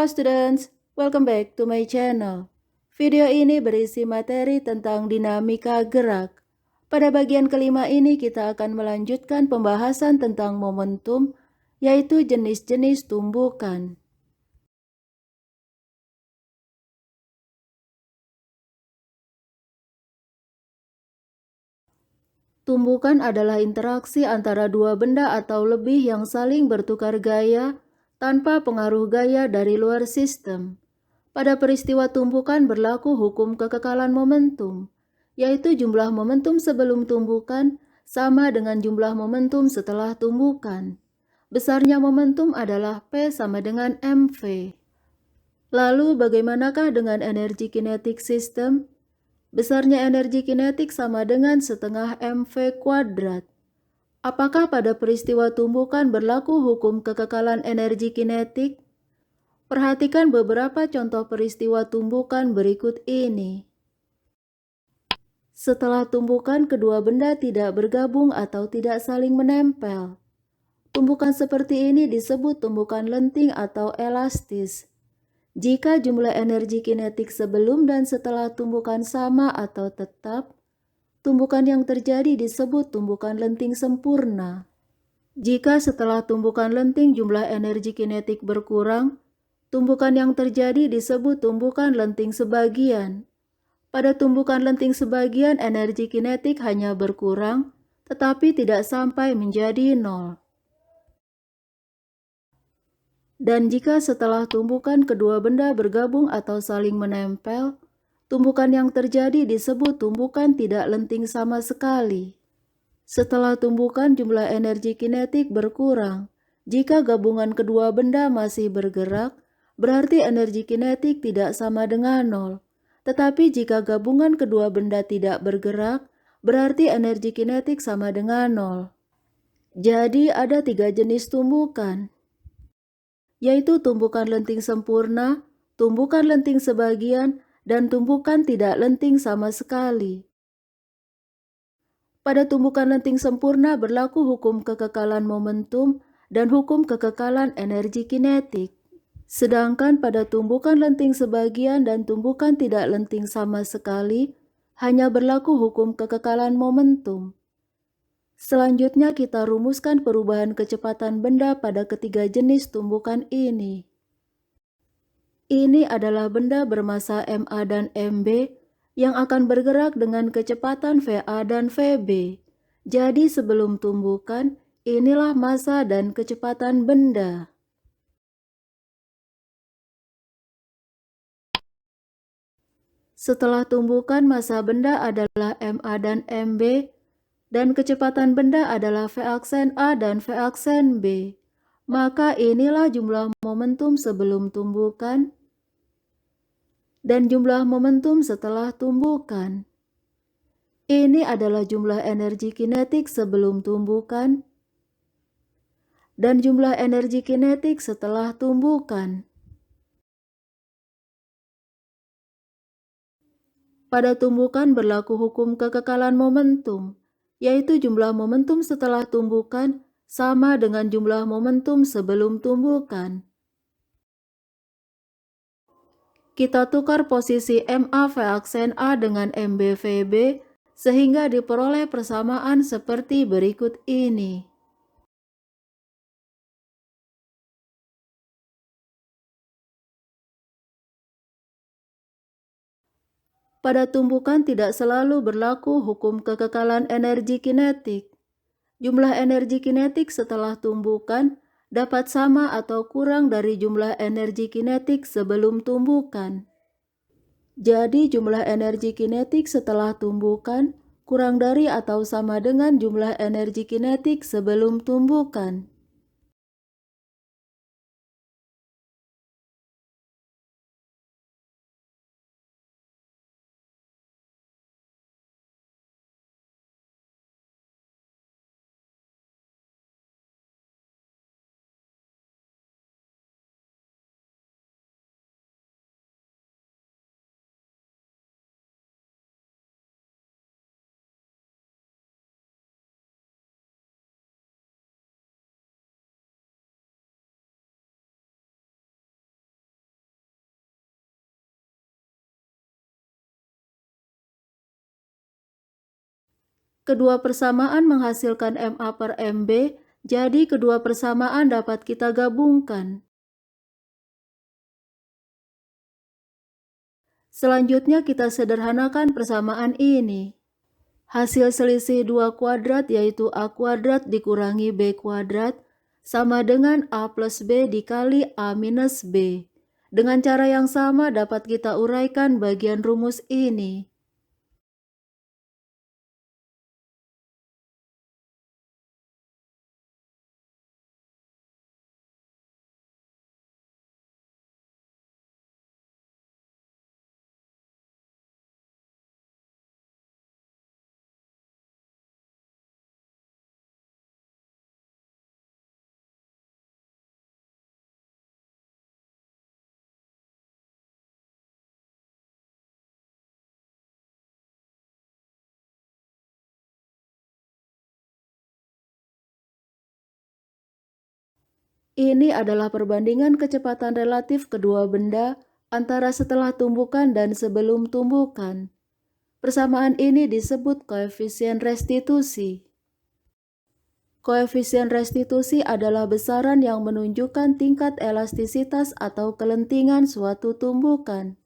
Halo students, welcome back to my channel. Video ini berisi materi tentang dinamika gerak. Pada bagian kelima ini kita akan melanjutkan pembahasan tentang momentum, yaitu jenis-jenis tumbukan. Tumbukan adalah interaksi antara dua benda atau lebih yang saling bertukar gaya tanpa pengaruh gaya dari luar sistem. Pada peristiwa tumbukan berlaku hukum kekekalan momentum, yaitu jumlah momentum sebelum tumbukan sama dengan jumlah momentum setelah tumbukan. Besarnya momentum adalah P sama dengan mv. Lalu bagaimanakah dengan energi kinetik sistem? Besarnya energi kinetik sama dengan setengah mv kuadrat. Apakah pada peristiwa tumbukan berlaku hukum kekekalan energi kinetik? Perhatikan beberapa contoh peristiwa tumbukan berikut ini. Setelah tumbukan, kedua benda tidak bergabung atau tidak saling menempel. Tumbukan seperti ini disebut tumbukan lenting atau elastis. Jika jumlah energi kinetik sebelum dan setelah tumbukan sama atau tetap, tumbukan yang terjadi disebut tumbukan lenting sempurna. Jika setelah tumbukan lenting jumlah energi kinetik berkurang, tumbukan yang terjadi disebut tumbukan lenting sebagian. Pada tumbukan lenting sebagian, energi kinetik hanya berkurang, tetapi tidak sampai menjadi nol. Dan jika setelah tumbukan kedua benda bergabung atau saling menempel, tumbukan yang terjadi disebut tumbukan tidak lenting sama sekali. Setelah tumbukan jumlah energi kinetik berkurang. Jika gabungan kedua benda masih bergerak, berarti energi kinetik tidak sama dengan nol. Tetapi jika gabungan kedua benda tidak bergerak, berarti energi kinetik sama dengan nol. Jadi ada 3 jenis tumbukan, yaitu tumbukan lenting sempurna, tumbukan lenting sebagian, dan tumbukan tidak lenting sama sekali. Pada tumbukan lenting sempurna berlaku hukum kekekalan momentum dan hukum kekekalan energi kinetik. Sedangkan pada tumbukan lenting sebagian dan tumbukan tidak lenting sama sekali, hanya berlaku hukum kekekalan momentum. Selanjutnya kita rumuskan perubahan kecepatan benda pada ketiga jenis tumbukan ini. Ini adalah benda bermassa MA dan MB yang akan bergerak dengan kecepatan VA dan VB. Jadi sebelum tumbukan, inilah massa dan kecepatan benda. Setelah tumbukan, massa benda adalah MA dan MB, dan kecepatan benda adalah V aksen A dan V aksen B. Maka inilah jumlah momentum sebelum tumbukan dan jumlah momentum setelah tumbukan. Ini adalah jumlah energi kinetik sebelum tumbukan dan jumlah energi kinetik setelah tumbukan. Pada tumbukan berlaku hukum kekekalan momentum, yaitu jumlah momentum setelah tumbukan sama dengan jumlah momentum sebelum tumbukan. Kita tukar posisi MA V aksen A dengan MB VB sehingga diperoleh persamaan seperti berikut ini. Pada tumbukan tidak selalu berlaku hukum kekekalan energi kinetik. Jumlah energi kinetik setelah tumbukan dapat sama atau kurang dari jumlah energi kinetik sebelum tumbukan. Jadi jumlah energi kinetik setelah tumbukan kurang dari atau sama dengan jumlah energi kinetik sebelum tumbukan. Kedua persamaan menghasilkan MA per MB, jadi kedua persamaan dapat kita gabungkan. Selanjutnya kita sederhanakan persamaan ini. Hasil selisih 2 kuadrat yaitu A kuadrat dikurangi B kuadrat sama dengan A plus B dikali A minus B. Dengan cara yang sama dapat kita uraikan bagian rumus ini. Ini adalah perbandingan kecepatan relatif kedua benda antara setelah tumbukan dan sebelum tumbukan. Persamaan ini disebut koefisien restitusi. Koefisien restitusi adalah besaran yang menunjukkan tingkat elastisitas atau kelentingan suatu tumbukan.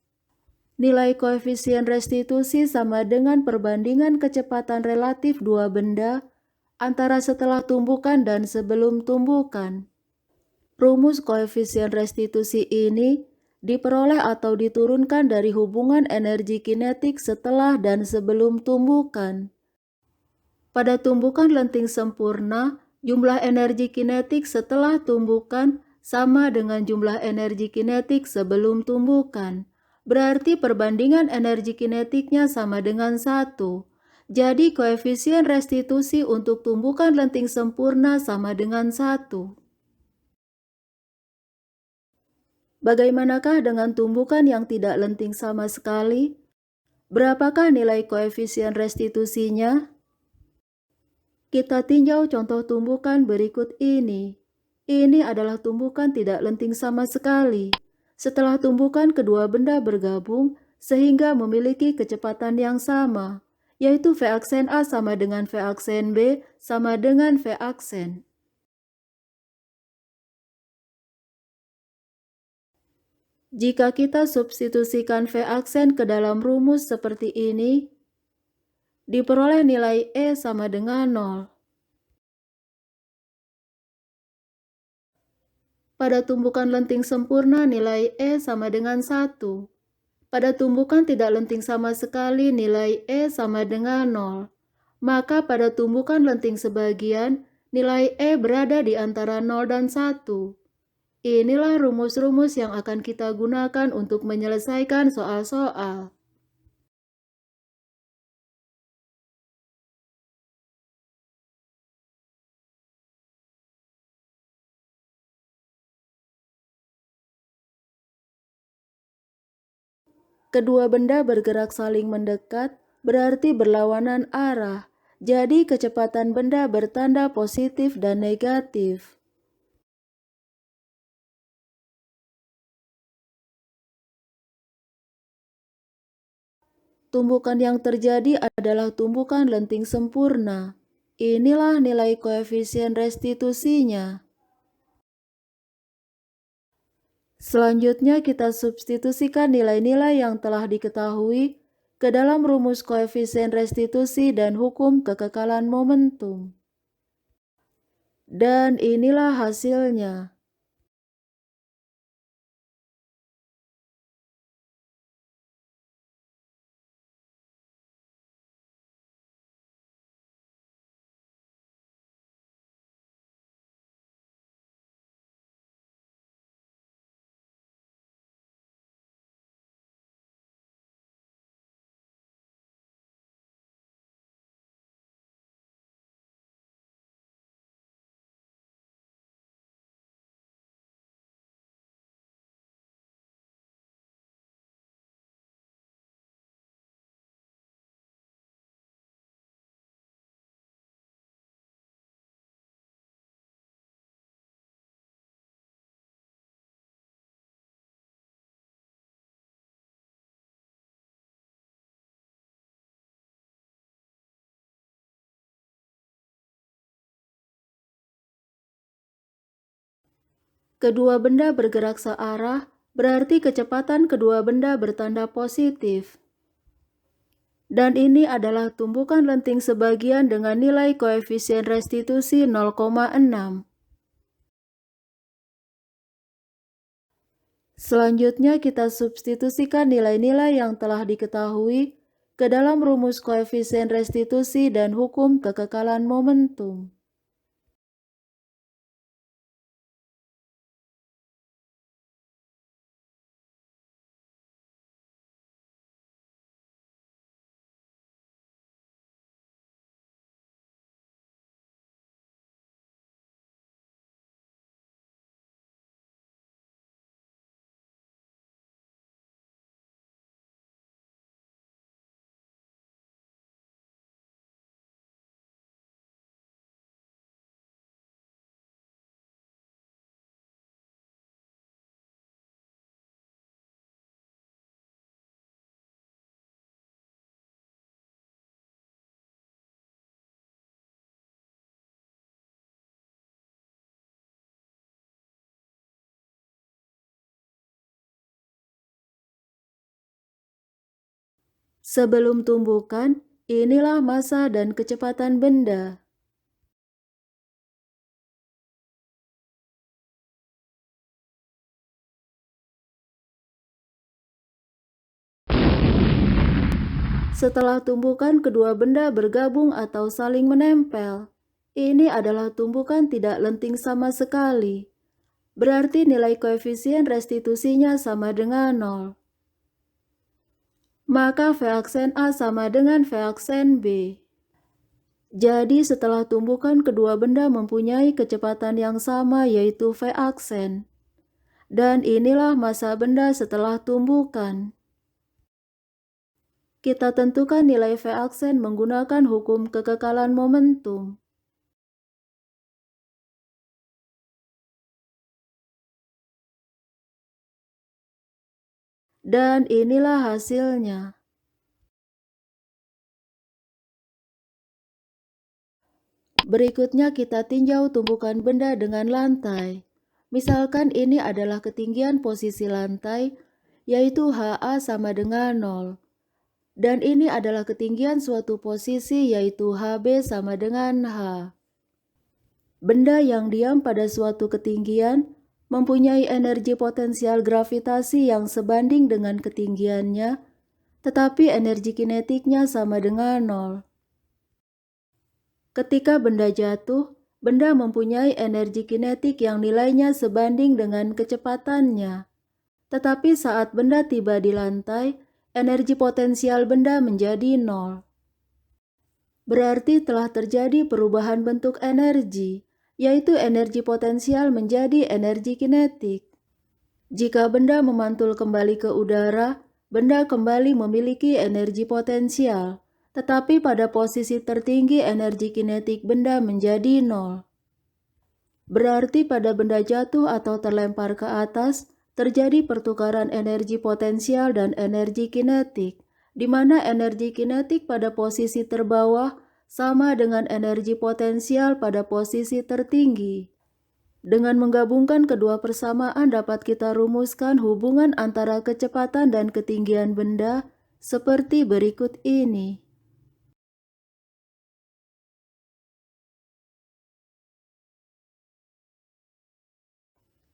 Nilai koefisien restitusi sama dengan perbandingan kecepatan relatif dua benda antara setelah tumbukan dan sebelum tumbukan. Rumus koefisien restitusi ini diperoleh atau diturunkan dari hubungan energi kinetik setelah dan sebelum tumbukan. Pada tumbukan lenting sempurna, jumlah energi kinetik setelah tumbukan sama dengan jumlah energi kinetik sebelum tumbukan. Berarti perbandingan energi kinetiknya sama dengan 1. Jadi koefisien restitusi untuk tumbukan lenting sempurna sama dengan 1. Bagaimanakah dengan tumbukan yang tidak lenting sama sekali? Berapakah nilai koefisien restitusinya? Kita tinjau contoh tumbukan berikut ini. Ini adalah tumbukan tidak lenting sama sekali. Setelah tumbukan kedua benda bergabung sehingga memiliki kecepatan yang sama, yaitu V aksen A sama dengan V aksen B sama dengan V aksen. Jika kita substitusikan V aksen ke dalam rumus seperti ini, diperoleh nilai E sama dengan 0. Pada tumbukan lenting sempurna nilai E sama dengan 1. Pada tumbukan tidak lenting sama sekali nilai E sama dengan 0. Maka pada tumbukan lenting sebagian nilai E berada di antara 0 dan 1. Inilah rumus-rumus yang akan kita gunakan untuk menyelesaikan soal-soal. Kedua benda bergerak saling mendekat, berarti berlawanan arah. Jadi kecepatan benda bertanda positif dan negatif. Tumbukan yang terjadi adalah tumbukan lenting sempurna. Inilah nilai koefisien restitusinya. Selanjutnya kita substitusikan nilai-nilai yang telah diketahui ke dalam rumus koefisien restitusi dan hukum kekekalan momentum. Dan inilah hasilnya. kedua benda bergerak searah, berarti kecepatan kedua benda bertanda positif. Dan ini adalah tumbukan lenting sebagian dengan nilai koefisien restitusi 0,6. Selanjutnya kita substitusikan nilai-nilai yang telah diketahui ke dalam rumus koefisien restitusi dan hukum kekekalan momentum. Sebelum tumbukan, inilah massa dan kecepatan benda. Setelah tumbukan kedua benda bergabung atau saling menempel, ini adalah tumbukan tidak lenting sama sekali. Berarti nilai koefisien restitusinya sama dengan 0. Maka V aksen A sama dengan V aksen B. Jadi setelah tumbukan kedua benda mempunyai kecepatan yang sama yaitu V aksen. Dan inilah massa benda setelah tumbukan. Kita tentukan nilai V aksen menggunakan hukum kekekalan momentum. Dan inilah hasilnya. Berikutnya kita tinjau tumbukan benda dengan lantai. Misalkan ini adalah ketinggian posisi lantai, yaitu HA sama dengan 0. Dan ini adalah ketinggian suatu posisi yaitu HB sama dengan H. Benda yang diam pada suatu ketinggian mempunyai energi potensial gravitasi yang sebanding dengan ketinggiannya, tetapi energi kinetiknya sama dengan 0. Ketika benda jatuh, benda mempunyai energi kinetik yang nilainya sebanding dengan kecepatannya. Tetapi saat benda tiba di lantai, energi potensial benda menjadi 0. Berarti telah terjadi perubahan bentuk energi, yaitu energi potensial menjadi energi kinetik. Jika benda memantul kembali ke udara, benda kembali memiliki energi potensial, tetapi pada posisi tertinggi energi kinetik benda menjadi 0. Berarti pada benda jatuh atau terlempar ke atas, terjadi pertukaran energi potensial dan energi kinetik, di mana energi kinetik pada posisi terbawah sama dengan energi potensial pada posisi tertinggi. Dengan menggabungkan kedua persamaan dapat kita rumuskan hubungan antara kecepatan dan ketinggian benda seperti berikut ini.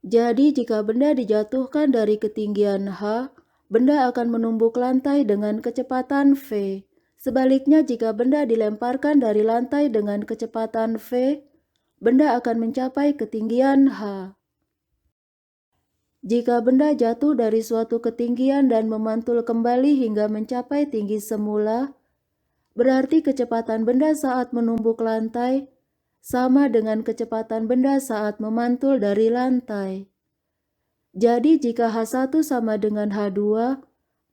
Jadi jika benda dijatuhkan dari ketinggian H, benda akan menumbuk lantai dengan kecepatan V. Sebaliknya jika benda dilemparkan dari lantai dengan kecepatan V, benda akan mencapai ketinggian H. Jika benda jatuh dari suatu ketinggian dan memantul kembali hingga mencapai tinggi semula, berarti kecepatan benda saat menumbuk lantai sama dengan kecepatan benda saat memantul dari lantai. Jadi jika H1 sama dengan H2,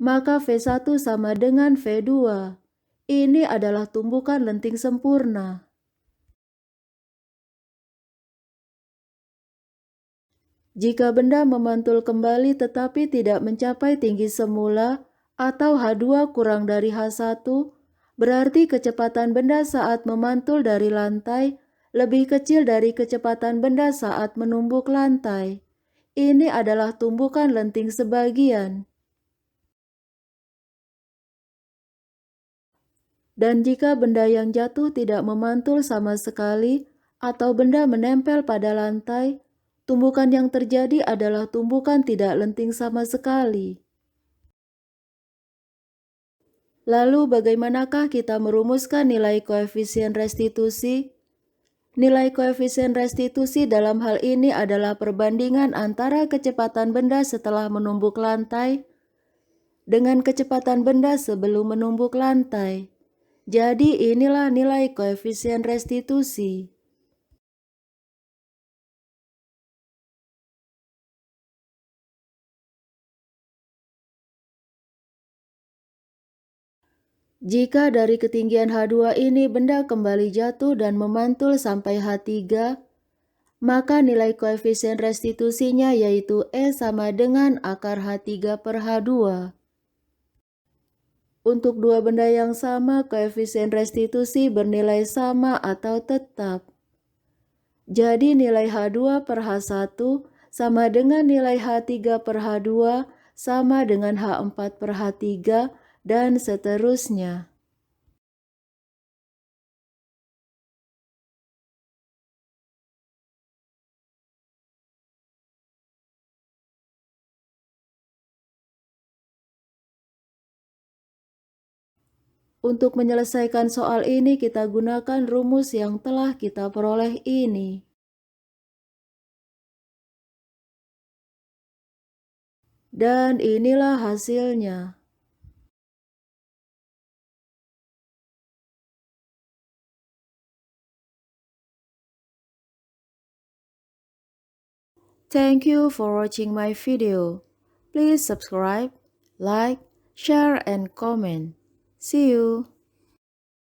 maka V1 sama dengan V2. Ini adalah tumbukan lenting sempurna. Jika benda memantul kembali tetapi tidak mencapai tinggi semula atau H2 kurang dari H1, berarti kecepatan benda saat memantul dari lantai lebih kecil dari kecepatan benda saat menumbuk lantai. Ini adalah tumbukan lenting sebagian. Dan jika benda yang jatuh tidak memantul sama sekali atau benda menempel pada lantai, tumbukan yang terjadi adalah tumbukan tidak lenting sama sekali. Lalu bagaimanakah kita merumuskan nilai koefisien restitusi? Nilai koefisien restitusi dalam hal ini adalah perbandingan antara kecepatan benda setelah menumbuk lantai dengan kecepatan benda sebelum menumbuk lantai. Jadi inilah nilai koefisien restitusi. Jika dari ketinggian H2 ini benda kembali jatuh dan memantul sampai H3, maka nilai koefisien restitusinya yaitu E sama dengan akar H3 per H2. Untuk dua benda yang sama, koefisien restitusi bernilai sama atau tetap. Jadi nilai H2 per H1 sama dengan nilai H3 per H2 sama dengan H4 per H3 dan seterusnya. Untuk menyelesaikan soal ini kita gunakan rumus yang telah kita peroleh ini. Dan inilah hasilnya. Thank you for watching my video. Please subscribe, like, share, and comment. See you.